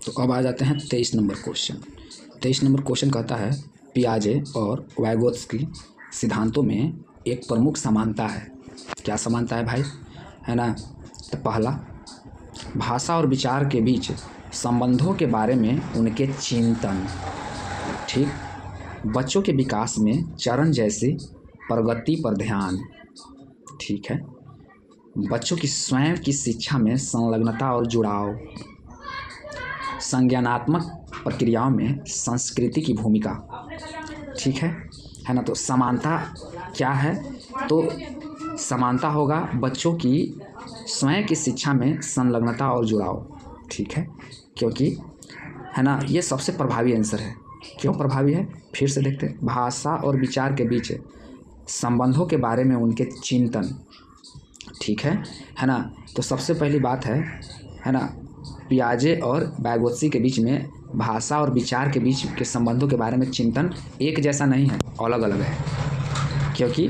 तो अब आ जाते हैं 23 नंबर क्वेश्चन। 23 नंबर क्वेश्चन कहता है पियाजे और वाइगोत्स्की सिद्धांतों में एक प्रमुख समानता है। क्या समानता है भाई, है ना? तो पहला, भाषा और विचार के बीच संबंधों के बारे में उनके चिंतन। ठीक, बच्चों के विकास में चरण जैसी प्रगति पर ध्यान। ठीक है, बच्चों की स्वयं की शिक्षा में संलग्नता और जुड़ाव, संज्ञानात्मक प्रक्रियाओं में संस्कृति की भूमिका। ठीक है ना? तो समानता क्या है? तो समानता होगा बच्चों की स्वयं की शिक्षा में संलग्नता और जुड़ाव। ठीक है, क्योंकि है ना, ये सबसे प्रभावी आंसर है। क्यों प्रभावी है, फिर से देखते हैं। भाषा और विचार के बीच संबंधों के बारे में उनके चिंतन। ठीक है ना? तो सबसे पहली बात है ना, पियाजे और वाइगोत्स्की के बीच में भाषा और विचार के बीच के संबंधों के बारे में चिंतन एक जैसा नहीं है, अलग अलग है। क्योंकि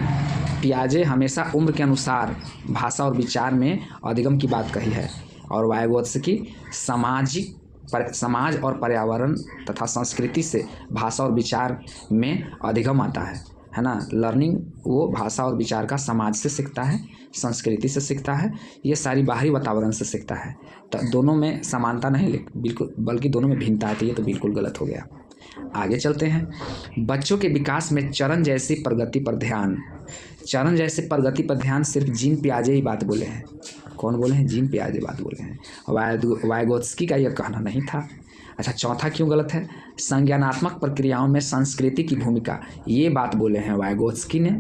पियाजे हमेशा उम्र के अनुसार भाषा और विचार में अधिगम की बात कही है, और वाइगोत्स्की समाज और पर्यावरण तथा संस्कृति से भाषा और विचार में अधिगम आता है ना? लर्निंग वो भाषा और विचार का समाज से सीखता है, संस्कृति से सीखता है, ये सारी बाहरी वातावरण से सीखता है। तो दोनों में समानता नहीं बिल्कुल, बल्कि दोनों में भिन्नता है। तो ये तो बिल्कुल गलत हो गया। आगे चलते हैं। बच्चों के विकास में चरण जैसी प्रगति पर ध्यान। चरण जैसी प्रगति पर ध्यान सिर्फ जीन पियाजे ही बात बोले हैं। कौन बोले हैं? जीन पियाजे बात बोले हैं, वाइगोत्स्की का यह कहना नहीं था। अच्छा, चौथा क्यों गलत है? संज्ञानात्मक प्रक्रियाओं में संस्कृति की भूमिका, ये बात बोले हैं वाइगोत्स्की ने,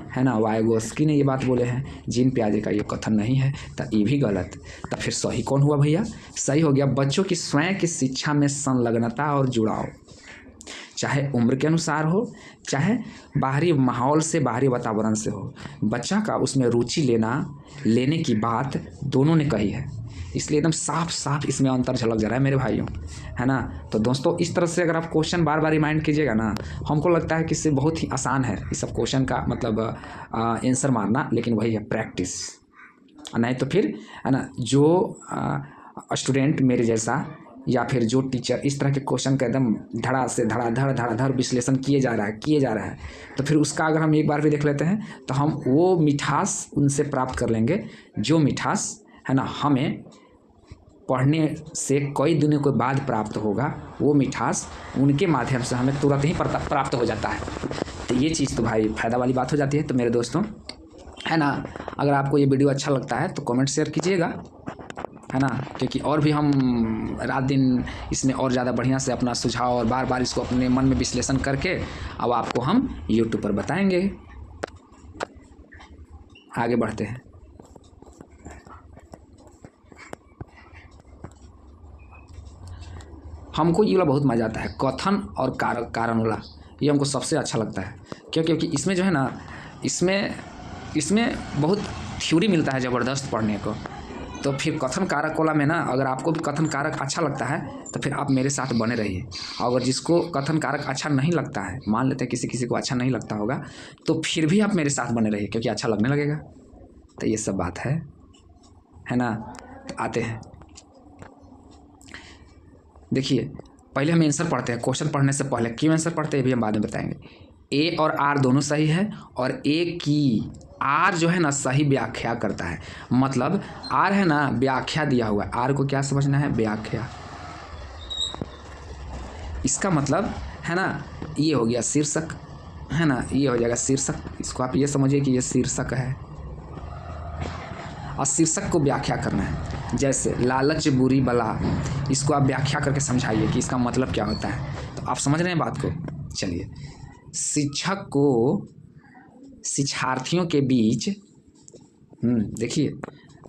है ना? वाइगोत्स्की ने ये बात बोले हैं, जीन पियाजे का ये कथन नहीं है। तो ये भी गलत। तो फिर सही कौन हुआ भैया? सही हो गया बच्चों की स्वयं की शिक्षा में संलग्नता और जुड़ाव, चाहे उम्र के अनुसार हो, चाहे बाहरी माहौल से, बाहरी वातावरण से हो, बच्चा का उसमें रुचि लेने की बात दोनों ने कही है। इसलिए एकदम साफ साफ इसमें अंतर झलक जा रहा है मेरे भाइयों, है ना? तो दोस्तों, इस तरह से अगर आप क्वेश्चन बार बार रिमाइंड कीजिएगा ना, हमको लगता है कि इससे बहुत ही आसान है इस सब क्वेश्चन का मतलब आंसर मारना। लेकिन वही है प्रैक्टिस, नहीं तो फिर है ना, जो स्टूडेंट मेरे जैसा या फिर जो टीचर इस तरह के क्वेश्चन का एकदम धड़ा से धड़ाधड़ विश्लेषण किए जा रहा है, तो फिर उसका अगर हम एक बार भी देख लेते हैं तो हम वो मिठास उनसे प्राप्त कर लेंगे, जो मिठास है ना हमें पढ़ने से कई दिनों के बाद प्राप्त होगा। वो मिठास उनके माध्यम से हमें तुरंत ही प्राप्त हो जाता है। तो ये चीज़ तो भाई फ़ायदा वाली बात हो जाती है। तो मेरे दोस्तों, है ना, अगर आपको ये वीडियो अच्छा लगता है तो कमेंट शेयर कीजिएगा, है ना? क्योंकि और भी हम रात दिन इसमें और ज़्यादा बढ़िया से अपना सुझाव और बार बार इसको अपने मन में विश्लेषण करके अब आपको हम YouTube पर बताएंगे। आगे बढ़ते हैं। हमको ये वाला बहुत मज़ा आता है, कथन और कारण वाला, ये हमको सबसे अच्छा लगता है। क्योंकि इसमें जो है ना, इसमें बहुत थ्योरी मिलता है ज़बरदस्त पढ़ने को। तो फिर कथन कारक वाला में ना, अगर आपको भी कथन कारक अच्छा लगता है तो फिर आप मेरे साथ बने रहिए। अगर जिसको कथन कारक अच्छा नहीं लगता है, मान लेते हैं किसी को अच्छा नहीं लगता होगा, तो फिर भी आप मेरे साथ बने रहिए, क्योंकि अच्छा लगने लगेगा। तो ये सब बात है ना? तो आते हैं, देखिए, पहले हम आंसर पढ़ते हैं। क्वेश्चन पढ़ने से पहले क्यों आंसर पढ़ते हैं ये भी हम बाद में बताएंगे। ए और आर दोनों सही है, और ए की आर जो है ना सही व्याख्या करता है। मतलब आर है ना व्याख्या दिया हुआ है, आर को क्या समझना है? व्याख्या। इसका मतलब है ना, ये हो गया शीर्षक, है ना, ये हो जाएगा शीर्षक। इसको आप ये समझिए कि ये शीर्षक है, और शीर्षक को व्याख्या करना है। जैसे लालच बुरी बला, इसको आप व्याख्या करके समझाइए कि इसका मतलब क्या होता है। तो आप समझ रहे हैं बात को? चलिए, शिक्षक को शिक्षार्थियों के बीच, देखिए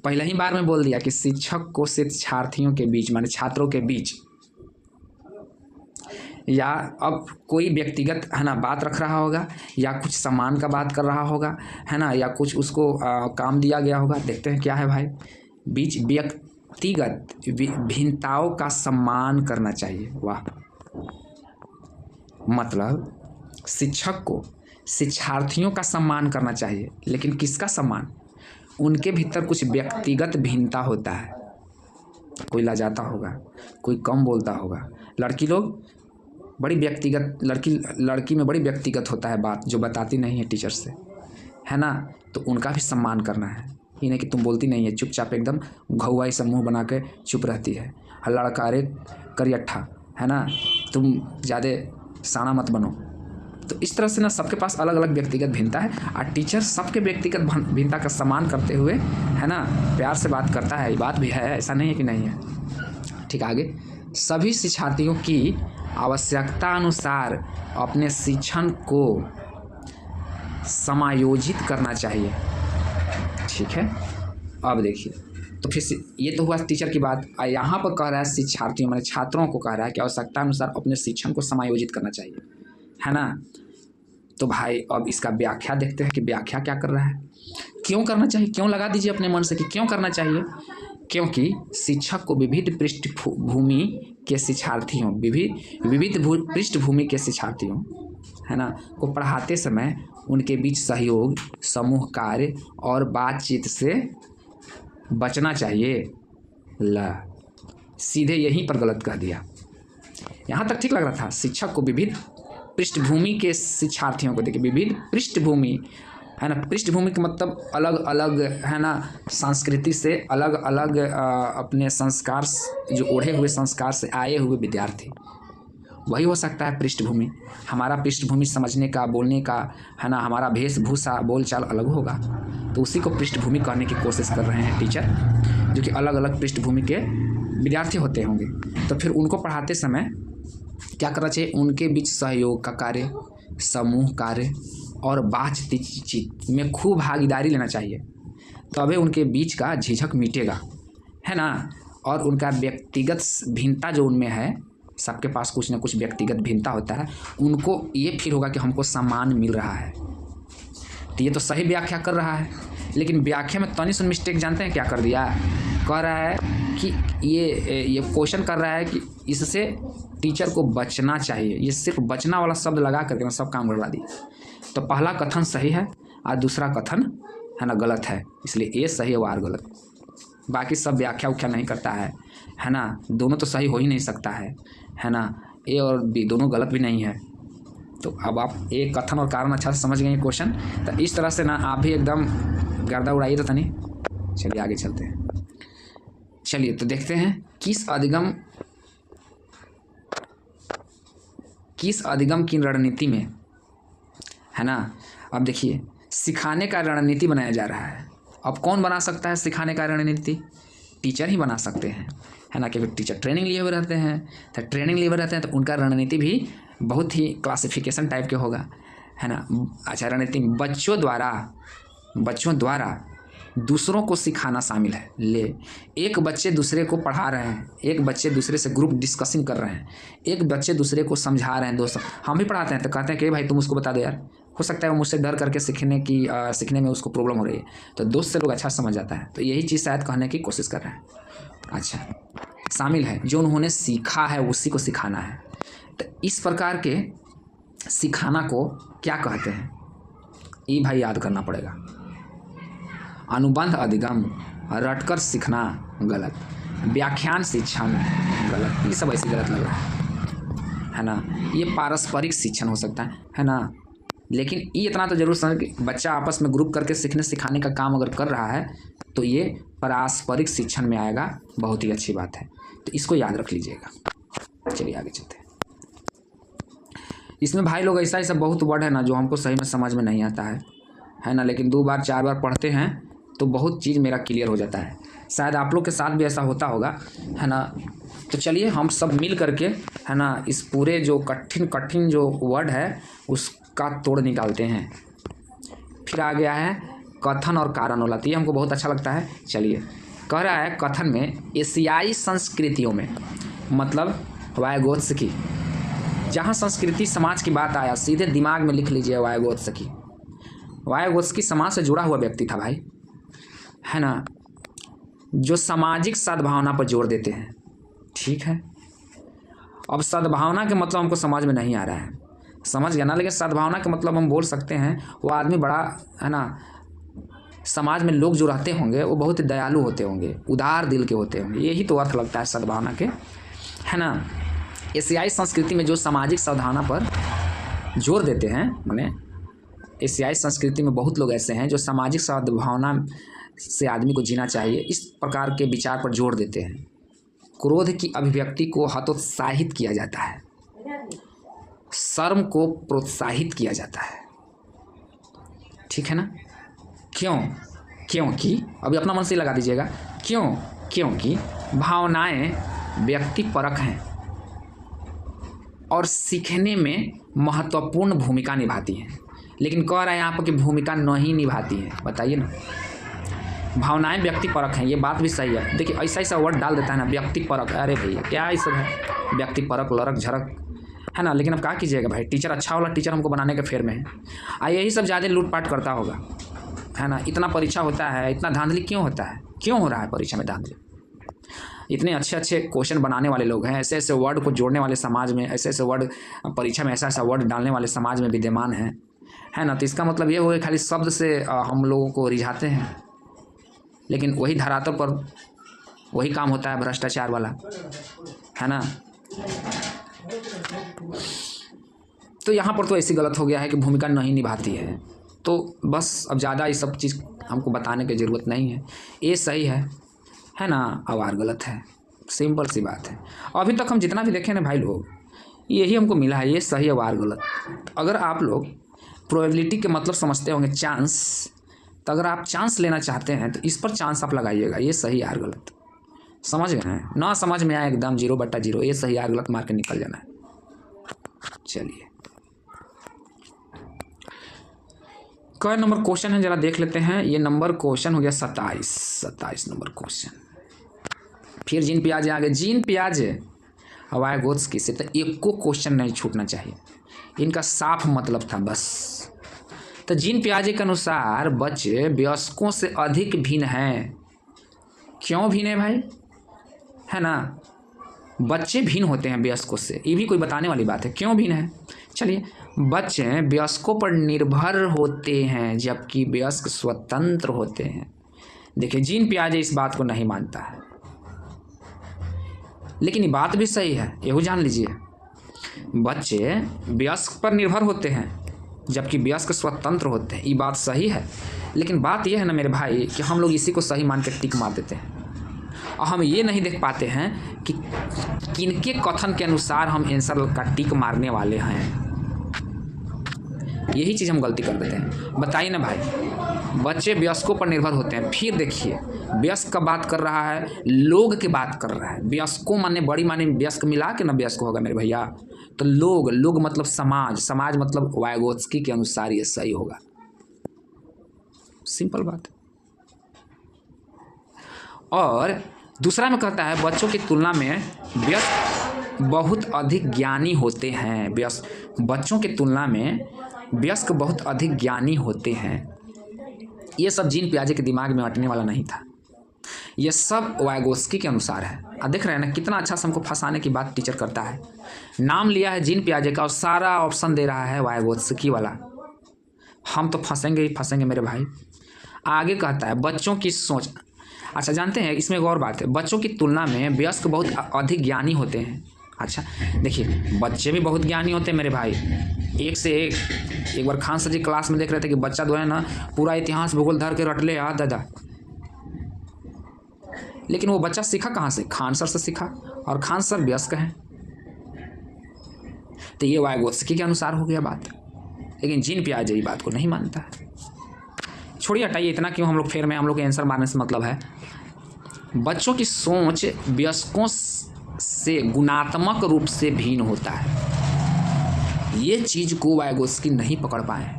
पहले ही बार में बोल दिया कि शिक्षक को शिक्षार्थियों के बीच माने छात्रों के बीच, या अब कोई व्यक्तिगत है ना बात रख रहा होगा, या कुछ सामान का बात कर रहा होगा, है ना, या कुछ उसको काम दिया गया होगा। देखते हैं क्या है भाई। बीच व्यक्तिगत भिन्नताओं का सम्मान करना चाहिए। वाह, मतलब शिक्षक को शिक्षार्थियों का सम्मान करना चाहिए, लेकिन किसका सम्मान? उनके भीतर कुछ व्यक्तिगत भिन्नता होता है, कोई लाजाता होगा, कोई कम बोलता होगा। लड़की लोग बड़ी व्यक्तिगत, लड़की में बड़ी व्यक्तिगत होता है बात, जो बताती नहीं है टीचर से, है ना। तो उनका भी सम्मान करना है, ये नहीं कि तुम बोलती नहीं है, चुपचाप एकदम घौवाई सा मुँह बना के चुप रहती है। लड़का अरे करियट्ठा, है ना, तुम ज़्यादा साना मत बनो। तो इस तरह से ना सबके पास अलग अलग व्यक्तिगत भिन्नता है, और टीचर सबके व्यक्तिगत भिन्नता का सम्मान करते हुए, है ना, प्यार से बात करता है। ये बात भी है, ऐसा नहीं है कि नहीं है। ठीक, आगे। सभी शिक्षार्थियों की आवश्यकता अनुसार अपने शिक्षण को समायोजित करना चाहिए। ठीक है, अब देखिए, तो फिर ये तो हुआ टीचर की बात। यहाँ पर कह रहा है शिक्षार्थियों माने छात्रों को कह रहा है कि आवश्यकता अनुसार अपने शिक्षण को समायोजित करना चाहिए, है ना। तो भाई अब इसका व्याख्या देखते हैं कि व्याख्या क्या कर रहा है, क्यों करना चाहिए, क्यों लगा दीजिए अपने मन से कि क्यों करना चाहिए। क्योंकि शिक्षक को विविध पृष्ठभूमि के शिक्षार्थियों विविध पृष्ठभूमि के शिक्षार्थियों, है ना, को पढ़ाते समय उनके बीच सहयोग, समूह कार्य और बातचीत से बचना चाहिए। ला सीधे यहीं पर गलत कह दिया। यहाँ तक ठीक लग रहा था। शिक्षक को विविध पृष्ठभूमि के शिक्षार्थियों को, देखिए विविध पृष्ठभूमि, है ना, पृष्ठभूमि का मतलब अलग अलग, है ना, संस्कृति से अलग अलग अपने संस्कार जो ओढ़े हुए संस्कार से आए हुए विद्यार्थी, वही हो सकता है पृष्ठभूमि। हमारा पृष्ठभूमि समझने का, बोलने का, है ना, हमारा वेशभूषा बोलचाल अलग होगा, तो उसी को पृष्ठभूमि कहने की कोशिश कर रहे हैं टीचर, जो कि अलग अलग पृष्ठभूमि के विद्यार्थी होते होंगे। तो फिर उनको पढ़ाते समय क्या करना चाहिए, उनके बीच सहयोग का कार्य, समूह कार्य और बातचीत में खूब भागीदारी लेना चाहिए, तभी उनके बीच का झिझक मिटेगा, है ना। और उनका व्यक्तिगत भिन्नता जो उनमें है, सबके पास कुछ ना कुछ व्यक्तिगत भिन्नता होता है, उनको ये फील होगा कि हमको सम्मान मिल रहा है। तो ये तो सही व्याख्या कर रहा है, लेकिन व्याख्या में तनी सुन मिस्टेक जानते हैं क्या कर दिया। कह रहा है कि ये क्वेश्चन कर रहा है कि इससे टीचर को बचना चाहिए। ये सिर्फ बचना वाला शब्द लगा करके ना सब काम गड़बड़ा दिया। तो पहला कथन सही है और दूसरा कथन, है ना, गलत है, इसलिए ए सही है और आर गलत। बाकी सब व्याख्या उख्या नहीं करता है ना। दोनों तो सही हो ही नहीं सकता है ना। ए और बी दोनों गलत भी नहीं है। तो अब आप एक कथन और कारण अच्छा से समझ गए क्वेश्चन। तो इस तरह से ना आप भी एकदम गर्दा उड़ाइए तो नहीं। चलिए आगे चलते हैं। चलिए तो देखते हैं किस अधिगम की रणनीति में, है ना। अब देखिए सिखाने का रणनीति बनाया जा रहा है। अब कौन बना सकता है सिखाने का रणनीति? टीचर ही बना सकते हैं, है ना, क्योंकि टीचर ट्रेनिंग लिए हुए रहते हैं। तो ट्रेनिंग लिए हुए रहते हैं तो उनका रणनीति भी बहुत ही क्लासिफिकेशन टाइप के होगा, है ना। अच्छा, रणनीति बच्चों द्वारा दूसरों को सिखाना शामिल है। एक बच्चे दूसरे को पढ़ा रहे हैं, एक बच्चे दूसरे से ग्रुप डिस्कसिंग कर रहे हैं, एक बच्चे दूसरे को समझा रहे हैं। दोस्तों हम भी पढ़ाते हैं तो कहते हैं कि भाई तुम उसको बता दो यार, हो सकता है वो मुझसे डर करके सीखने में उसको प्रॉब्लम हो रही है, तो दोस्त से लोग अच्छा समझ जाता है। तो यही चीज़ शायद कहने की कोशिश कर रहे हैं। अच्छा, शामिल है जो उन्होंने सीखा है उसी को सिखाना है। तो इस प्रकार के सिखाना को क्या कहते हैं, ये भाई याद करना पड़ेगा। अनुबंध अधिगम, रटकर सीखना गलत, व्याख्यान शिक्षण गलत, ये सब ऐसे गलत लग रहा है ना। ये पारस्परिक शिक्षण हो सकता है ना। लेकिन ये इतना तो जरूर समझ कि बच्चा आपस में ग्रुप करके सीखने सिखाने का काम अगर कर रहा है तो ये पारस्परिक शिक्षण में आएगा। बहुत ही अच्छी बात है, तो इसको याद रख लीजिएगा। चलिए आगे चलते हैं। इसमें भाई लोग ऐसा बहुत वर्ड है ना जो हमको सही में समझ में नहीं आता है ना। लेकिन 2 बार 4 बार पढ़ते हैं तो बहुत चीज़ मेरा क्लियर हो जाता है। शायद आप लोग के साथ भी ऐसा होता होगा, है ना। तो चलिए हम सब मिल करके, है ना, इस पूरे जो कठिन जो वर्ड है उसका तोड़ निकालते हैं। फिर आ गया है कथन और कारण वाला, तो ये हमको बहुत अच्छा लगता है। चलिए, कह रहा है कथन में एशियाई संस्कृतियों में, मतलब वायगोत्स्की, जहाँ संस्कृति समाज की बात आया सीधे दिमाग में लिख लीजिए वायगोत्स्की। वायगोत्स्की समाज से जुड़ा हुआ व्यक्ति था भाई, है ना, जो सामाजिक सद्भावना पर जोर देते हैं। ठीक है, अब सद्भावना के मतलब हमको समझ में नहीं आ रहा है, समझ गया ना। लेकिन सद्भावना के मतलब हम बोल सकते हैं वो आदमी बड़ा, है ना, समाज में लोग जो रहते होंगे वो बहुत दयालु होते होंगे, उदार दिल के होते होंगे। यही तो अर्थ लगता है सद्भावना के, है ना। एशियाई संस्कृति में जो सामाजिक सद्भावना पर जोर देते हैं, माने एशियाई संस्कृति में बहुत लोग ऐसे हैं जो सामाजिक सद्भावना से आदमी को जीना चाहिए, इस प्रकार के विचार पर जोर देते हैं। क्रोध की अभिव्यक्ति को हतोत्साहित किया जाता है, शर्म को प्रोत्साहित किया जाता है, ठीक है ना। क्यों? क्योंकि अभी अपना मन से लगा दीजिएगा, क्यों? क्योंकि भावनाएं व्यक्तिपरक हैं और सीखने में महत्वपूर्ण भूमिका निभाती हैं। लेकिन कह रहा है यहाँ पर कि भूमिका नहीं निभाती है, बताइए ना। भावनाएं व्यक्तिपरक हैं, ये बात भी सही है। देखिए ऐसा ऐसा वर्ड डाल देता है ना, व्यक्तिपरक, अरे भैया क्या ये सब है, व्यक्तिपरक, लरक झरक, है ना। लेकिन अब क्या कीजिएगा भाई, टीचर अच्छा वाला टीचर हमको बनाने के फेर में है, यही सब ज़्यादा लूटपाट करता होगा, है ना। इतना परीक्षा होता है, इतना धांधली क्यों होता है, क्यों हो रहा है परीक्षा में धांधली? इतने अच्छे अच्छे क्वेश्चन बनाने वाले लोग हैं, ऐसे ऐसे वर्ड को जोड़ने वाले समाज में, ऐसे ऐसे वर्ड परीक्षा में ऐसा ऐसा वर्ड डालने वाले समाज में विद्यमान हैं, है ना। तो इसका मतलब ये हो गया खाली शब्द से हम लोगों को रिझाते हैं, लेकिन वही धरातल पर वही काम होता है भ्रष्टाचार वाला, है ना। तो यहाँ पर तो ऐसी गलत हो गया है कि भूमिका नहीं निभाती है, तो बस अब ज़्यादा ये सब चीज़ हमको बताने की ज़रूरत नहीं है। ये सही है ना, आवार गलत है, सिंपल सी बात है। अभी तक हम जितना भी देखे ना भाई लोग, यही हमको मिला है, ये सही आवार गलत। तो अगर आप लोग प्रोबेबिलिटी के मतलब समझते होंगे चांस, तो अगर आप चांस लेना चाहते हैं तो इस पर चांस आप लगाइएगा, ये सही यार गलत, समझ गए हैं ना। समझ में आए एकदम 0/0, ये सही यार गलत मार के निकल जाना है। चलिए कई नंबर क्वेश्चन है जरा देख लेते हैं। ये नंबर क्वेश्चन हो गया 27 नंबर क्वेश्चन। फिर जीन पियाजे आ गए, जीन पियाजे वायगोत्स्की से तो एक को क्वेश्चन नहीं छूटना चाहिए, इनका साफ मतलब था बस। तो जीन पियाजे के अनुसार बच्चे वयस्कों से अधिक भिन्न हैं। क्यों भिन्न है भाई, है ना। बच्चे भिन्न होते हैं वयस्कों से, ये भी कोई बताने वाली बात है, क्यों भिन्न है। चलिए, बच्चे वयस्कों पर निर्भर होते हैं जबकि वयस्क स्वतंत्र होते हैं। देखिए जीन पियाजे इस बात को नहीं मानता है, लेकिन ये बात भी सही है, यही जान लीजिए। बच्चे वयस्क पर निर्भर होते हैं जबकि वयस्क स्वतंत्र होते हैं, ये बात सही है। लेकिन बात यह है ना मेरे भाई कि हम लोग इसी को सही मान के टिक मार देते हैं, और हम ये नहीं देख पाते हैं कि किनके कथन के अनुसार हम आंसर का टिक मारने वाले हैं। यही चीज़ हम गलती कर देते हैं। बताइए ना भाई, बच्चे वयस्कों पर निर्भर होते हैं, फिर देखिए वयस्क का बात कर रहा है, लोग की बात कर रहा है। वयस्कों माने बड़ी माने वयस्क मिला के ना वयस्क होगा मेरे भैया। तो लोग मतलब समाज मतलब वायगोत्स्की के अनुसार ये सही होगा, सिंपल बात। और दूसरा में कहता है बच्चों की तुलना में वयस्क बहुत अधिक ज्ञानी होते हैं। बच्चों की तुलना में वयस्क बहुत अधिक ज्ञानी होते हैं। ये सब जीन पियाजे के दिमाग में अटने वाला नहीं था, ये सब वायगोत्स्की के अनुसार है। अब देख रहे हैं ना कितना अच्छा से हमको फंसाने की बात टीचर करता है। नाम लिया है जीन पियाजे का और सारा ऑप्शन दे रहा है वायगोत्स्की वाला। हम तो फंसेंगे ही फंसेंगे मेरे भाई। आगे कहता है बच्चों की सोच। अच्छा जानते हैं इसमें एक और बात है, बच्चों की तुलना में वयस्क बहुत अधिक ज्ञानी होते हैं। अच्छा देखिए बच्चे भी बहुत ज्ञानी होते हैं मेरे भाई, एक से एक बार खान सर जी क्लास में देख रहे थे कि बच्चा जो है ना पूरा इतिहास भूगोल धर के रट ले यार दादा। लेकिन वो बच्चा सीखा कहाँ से? खान सर से सीखा, और खान सर वयस्क हैं। तो ये वायगोत्स्की के अनुसार हो गया बात, लेकिन जीन पियाजे ये बात को नहीं मानता है। छोड़िए हटाइए, इतना क्यों हम लोग फेर में, हम लोग के आंसर मारने से मतलब है। बच्चों की सोच वयस्कों से गुणात्मक रूप से भिन्न होता है। ये चीज़ को वायगोत्स्की नहीं पकड़ पाए,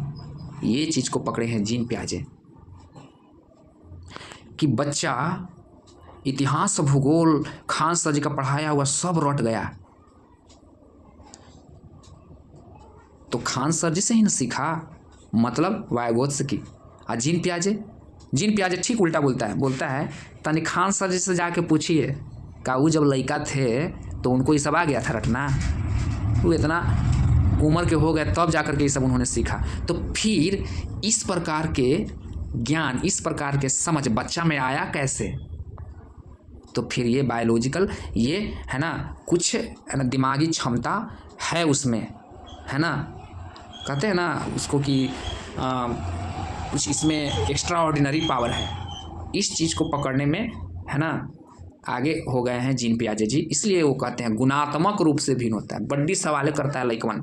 ये चीज़ को पकड़े हैं जीन पियाजे कि बच्चा इतिहास भूगोल खान सर जी का पढ़ाया हुआ सब रट गया, तो खान सर जी से ही ना सीखा, मतलब वायगोत्स्की। और जीन पियाजे ठीक उल्टा बोलता है तनी खान सर जी से जाके पूछिए का वो जब लड़का थे तो उनको ये सब आ गया था रटना, वो इतना उम्र के हो गए तब जाकर के ये सब उन्होंने सीखा। तो फिर इस प्रकार के ज्ञान, इस प्रकार के समझ बच्चा में आया कैसे? तो फिर ये बायोलॉजिकल, ये है ना, कुछ है ना दिमागी क्षमता है उसमें, है ना, कहते हैं ना उसको कि कुछ इसमें एक्स्ट्रा ऑर्डिनरी पावर है। इस चीज़ को पकड़ने में, है ना, आगे हो गए हैं जीन पियाजे जी। इसलिए वो कहते हैं गुणात्मक रूप से भिन्न होता है। बड्डी सवाल करता है लइकवन,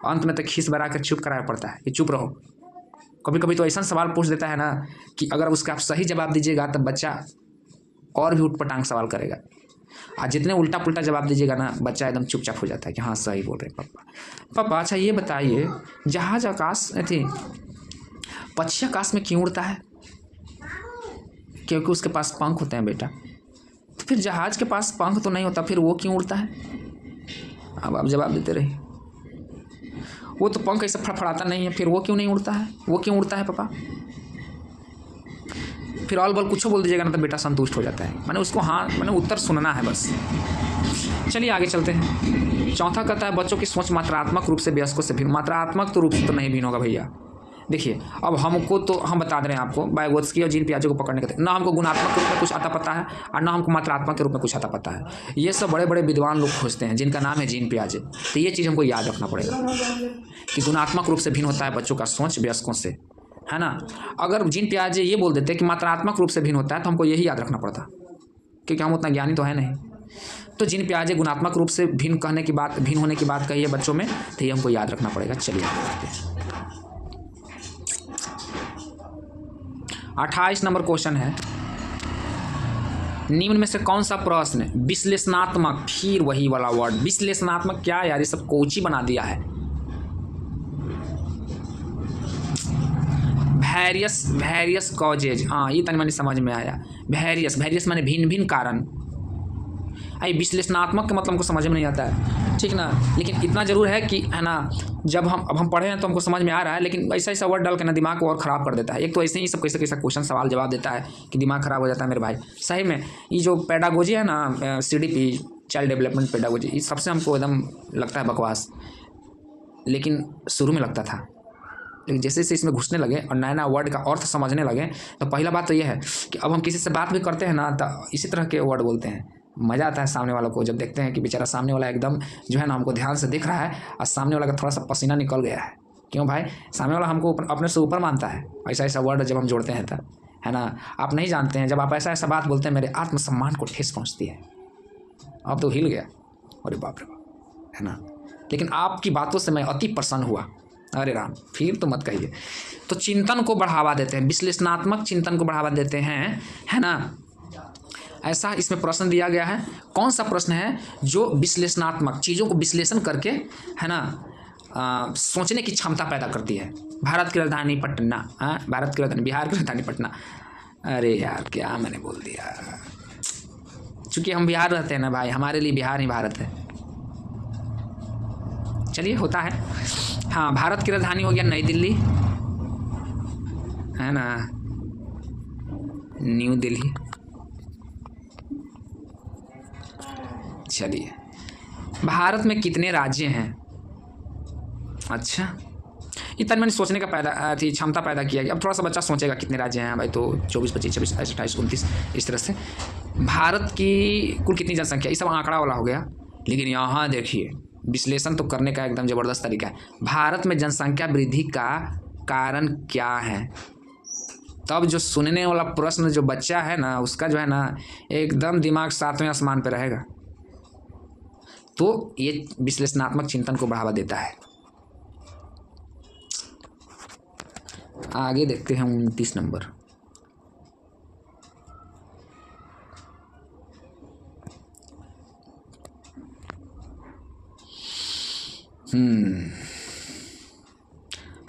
अंत में तो खीस बना कर चुप कराया पड़ता है कि चुप रहो। कभी कभी तो ऐसा सवाल पूछ देता है ना कि अगर उसका आप सही जवाब दीजिएगा तब बच्चा और भी उठपटांग सवाल करेगा, और जितने उल्टा पुल्टा जवाब दीजिएगा ना बच्चा एकदम चुपचाप हो जाता है कि हाँ सही बोल रहे हैं पापा। पापा अच्छा ये बताइए, जहाज आकाश थी, पक्षी आकाश में क्यों उड़ता है? क्योंकि उसके पास पंख होते हैं बेटा। तो फिर जहाज के पास पंख तो नहीं होता, फिर वो क्यों उड़ता है? अब आप जवाब देते रहिए। वो तो पंख ऐसा फड़फड़ाता नहीं है, फिर वो क्यों नहीं उड़ता है? वो क्यों उड़ता है पापा? फिर ऑल बॉल कुछ बोल दीजिएगा ना तो बेटा संतुष्ट हो जाता है। मैंने उसको हाँ मैंने उत्तर सुनना है बस। चलिए आगे चलते हैं। चौथा कहता है बच्चों की सोच मात्रात्मक रूप से वयस्कों से भिन्न। मात्रात्मक तो रूप से तो नहीं भिन्न होगा भैया। देखिए अब हमको तो हम बता दे रहे हैं आपको, बायोगोत्स्की और जीन पियाजे को पकड़ने के ना हमको गुणात्मक रूप में कुछ आता पता है और ना हमको मात्रात्मक के रूप में कुछ आता पता है। ये सब बड़े बड़े विद्वान लोग खोजते हैं जिनका नाम है जीन पियाजे। तो ये चीज़ हमको याद रखना पड़ेगा कि गुणात्मक रूप से भिन्न होता है बच्चों का सोच वयस्कों से, है ना। अगर जीन पियाजे ये बोल देते कि मात्रात्मक रूप से भिन्न होता है तो हमको यही याद रखना पड़ता, क्योंकि हम उतना ज्ञानी तो है नहीं। तो जीन पियाजे गुणात्मक रूप से भिन्न कहने की बात, भिन्न होने की बात कही है बच्चों में, तो ये हमको याद रखना पड़ेगा। चलिए आगे बढ़ते हैं। 28 नंबर क्वेश्चन है, निम्न में से कौन सा प्रश्न विश्लेषणात्मक, फिर वही वाला वर्ड विश्लेषणात्मक, क्या यार ये सब कोची बना दिया है। वेरियस कॉजेज, हाँ ये तनी मनी समझ में आया। वेरियस माने भिन्न भिन्न कारण। आई विश्लेषणात्मक के मतलब हमको समझ में नहीं आता है, ठीक ना, लेकिन इतना जरूर है कि है ना जब हम पढ़े हैं तो हमको समझ में आ रहा है, लेकिन ऐसा वर्ड डाल के ना दिमाग को और ख़राब कर देता है। एक तो ऐसे ही सब कैसे कैसा क्वेश्चन सवाल जवाब देता है कि दिमाग ख़राब हो जाता है मेरे भाई। सही में ये जो पेडागोजी है ना, CDP चाइल्ड डेवलपमेंट पेडागोजी, ये सबसे हमको एकदम लगता है बकवास, लेकिन शुरू में लगता था, लेकिन जैसे जैसे इसमें घुसने लगे और नया नया वर्ड का अर्थ समझने लगे तो पहला बात तो यह है कि अब हम किसी से बात भी करते हैं ना तो इसी तरह के वर्ड बोलते हैं। मज़ा आता है सामने वालों को जब देखते हैं कि बेचारा सामने वाला एकदम जो है ना हमको ध्यान से देख रहा है और सामने वाला का थोड़ा सा पसीना निकल गया है। क्यों भाई? सामने वाला हमको अपने से ऊपर मानता है। ऐसा ऐसा वर्ड जब हम जोड़ते हैं तब, है ना, आप नहीं जानते हैं, जब आप ऐसा ऐसा बात बोलते हैं मेरे आत्मसम्मान को ठेस पहुँचती है। अब तो हिल गया, अरे बाप रे बाप, है ना। लेकिन आपकी बातों से मैं अति प्रसन्न हुआ। अरे राम, फिर तो मत कहिए। तो चिंतन को बढ़ावा देते हैं, विश्लेषणात्मक चिंतन को बढ़ावा देते हैं, है ना। ऐसा इसमें प्रश्न दिया गया है। कौन सा प्रश्न है जो विश्लेषणात्मक चीज़ों को विश्लेषण करके, है ना, सोचने की क्षमता पैदा करती है। भारत की राजधानी पटना, भारत की राजधानी, बिहार की राजधानी पटना। अरे यार क्या मैंने बोल दिया, चूँकि हम बिहार रहते हैं ना भाई, हमारे लिए बिहार ही भारत है। चलिए होता है। हाँ, भारत की राजधानी हो गया नई दिल्ली, है ना, न्यू दिल्ली। चलिए, भारत में कितने राज्य हैं? अच्छा, इतना मैंने सोचने का पैदा थी क्षमता पैदा किया गया। अब थोड़ा सा बच्चा सोचेगा कितने राज्य हैं भाई, तो 24, 25, 26, 27, 28, 29 इस तरह से। भारत की कुल कितनी जनसंख्या, ये सब आंकड़ा वाला हो गया। लेकिन यहाँ देखिए विश्लेषण तो करने का एकदम ज़बरदस्त तरीका है। भारत में जनसंख्या वृद्धि का कारण क्या है? तब जो सुनने वाला प्रश्न जो बच्चा है ना, उसका जो है ना एकदम दिमाग 7वें आसमान पे रहेगा। तो ये विश्लेषणात्मक चिंतन को बढ़ावा देता है। आगे देखते हैं 29 नंबर।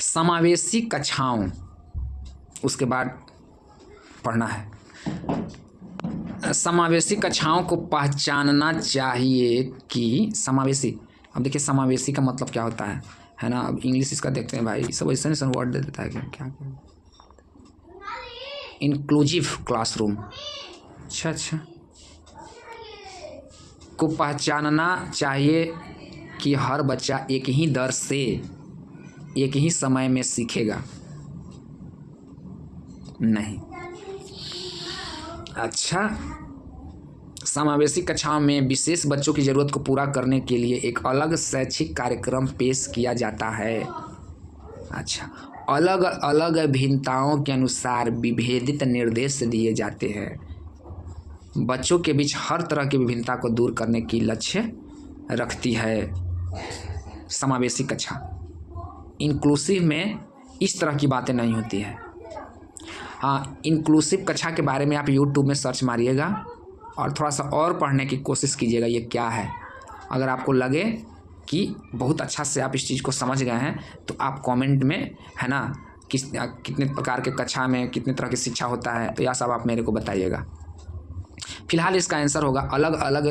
समावेशी कक्षाओं, उसके बाद पढ़ना है। समावेशी कक्षाओं को पहचानना चाहिए कि समावेशी, अब देखिए समावेशी का मतलब क्या होता है ना। अब इंग्लिश इसका देखते हैं भाई, सब ऐसा नहीं वर्ड दे देता है क्या इंक्लूसिव क्लासरूम। अच्छा को पहचानना चाहिए कि हर बच्चा एक ही दर से एक ही समय में सीखेगा। नहीं। अच्छा, समावेशी कक्षाओं में विशेष बच्चों की ज़रूरत को पूरा करने के लिए एक अलग शैक्षिक कार्यक्रम पेश किया जाता है। अच्छा, अलग अलग भिन्नताओं के अनुसार विभेदित निर्देश दिए जाते हैं। बच्चों के बीच हर तरह की विभिन्नता को दूर करने की लक्ष्य रखती है समावेशी कक्षा। इंक्लूसिव में इस तरह की बातें नहीं होती है। हाँ, इंक्लूसिव कक्षा के बारे में आप यूट्यूब में सर्च मारिएगा और थोड़ा सा और पढ़ने की कोशिश कीजिएगा ये क्या है। अगर आपको लगे कि बहुत अच्छा से आप इस चीज़ को समझ गए हैं तो आप कमेंट में, है ना, कितने प्रकार के कक्षा में कितने तरह की शिक्षा होता है, तो यह सब आप मेरे को बताइएगा। फिलहाल इसका आंसर होगा अलग अलग,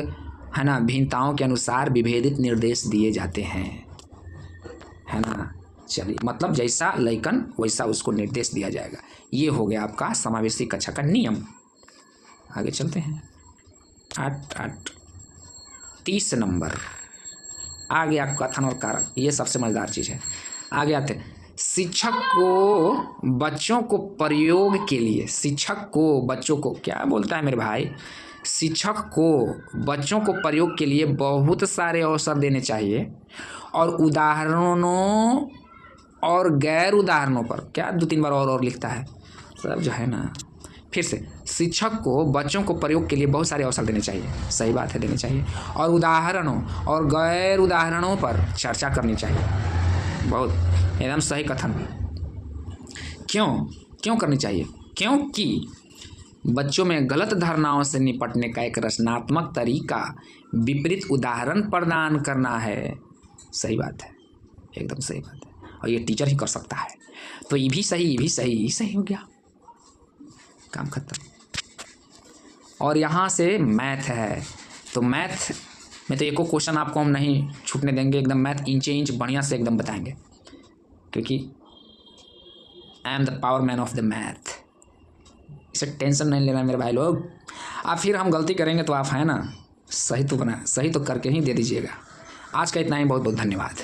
है ना, भिन्नताओं के अनुसार विभेदित निर्देश दिए जाते हैं, है ना। चलिए, मतलब जैसा लइकन वैसा उसको निर्देश दिया जाएगा। ये हो गया आपका समावेशी कक्षा का नियम। आगे चलते हैं। 30 नंबर आ गया कथन और कारक। ये सबसे मज़ेदार चीज़ है। आगे आते हैं। शिक्षक को बच्चों को प्रयोग के लिए, शिक्षक को बच्चों को क्या बोलता है मेरे भाई, शिक्षक को बच्चों को प्रयोग के लिए बहुत सारे अवसर देने चाहिए और उदाहरणों और गैर उदाहरणों पर, क्या 2-3 बार और लिखता है सब जो है ना। फिर से, शिक्षक को बच्चों को प्रयोग के लिए बहुत सारे अवसर देने चाहिए, सही बात है, देने चाहिए, और उदाहरणों और गैर उदाहरणों पर चर्चा करनी चाहिए। बहुत एकदम सही कथन। क्यों करनी चाहिए? क्योंकि बच्चों में गलत धारणाओं से निपटने का एक रचनात्मक तरीका विपरीत उदाहरण प्रदान करना है। सही बात है, एकदम सही बात है, और ये टीचर ही कर सकता है। तो ये भी सही, ये भी सही, ये सही हो गया, काम खत्म। और यहाँ से मैथ है, तो मैथ में तो एको क्वेश्चन आपको हम नहीं छूटने देंगे, एकदम मैथ इंचे इंच बढ़िया से एकदम बताएंगे, क्योंकि I am the power man of the math. इसे टेंशन नहीं लेना मेरे भाई लोग। अब फिर हम गलती करेंगे तो आप, है ना, सही तो करके ही दे दीजिएगा। आज का इतना ही, बहुत बहुत धन्यवाद।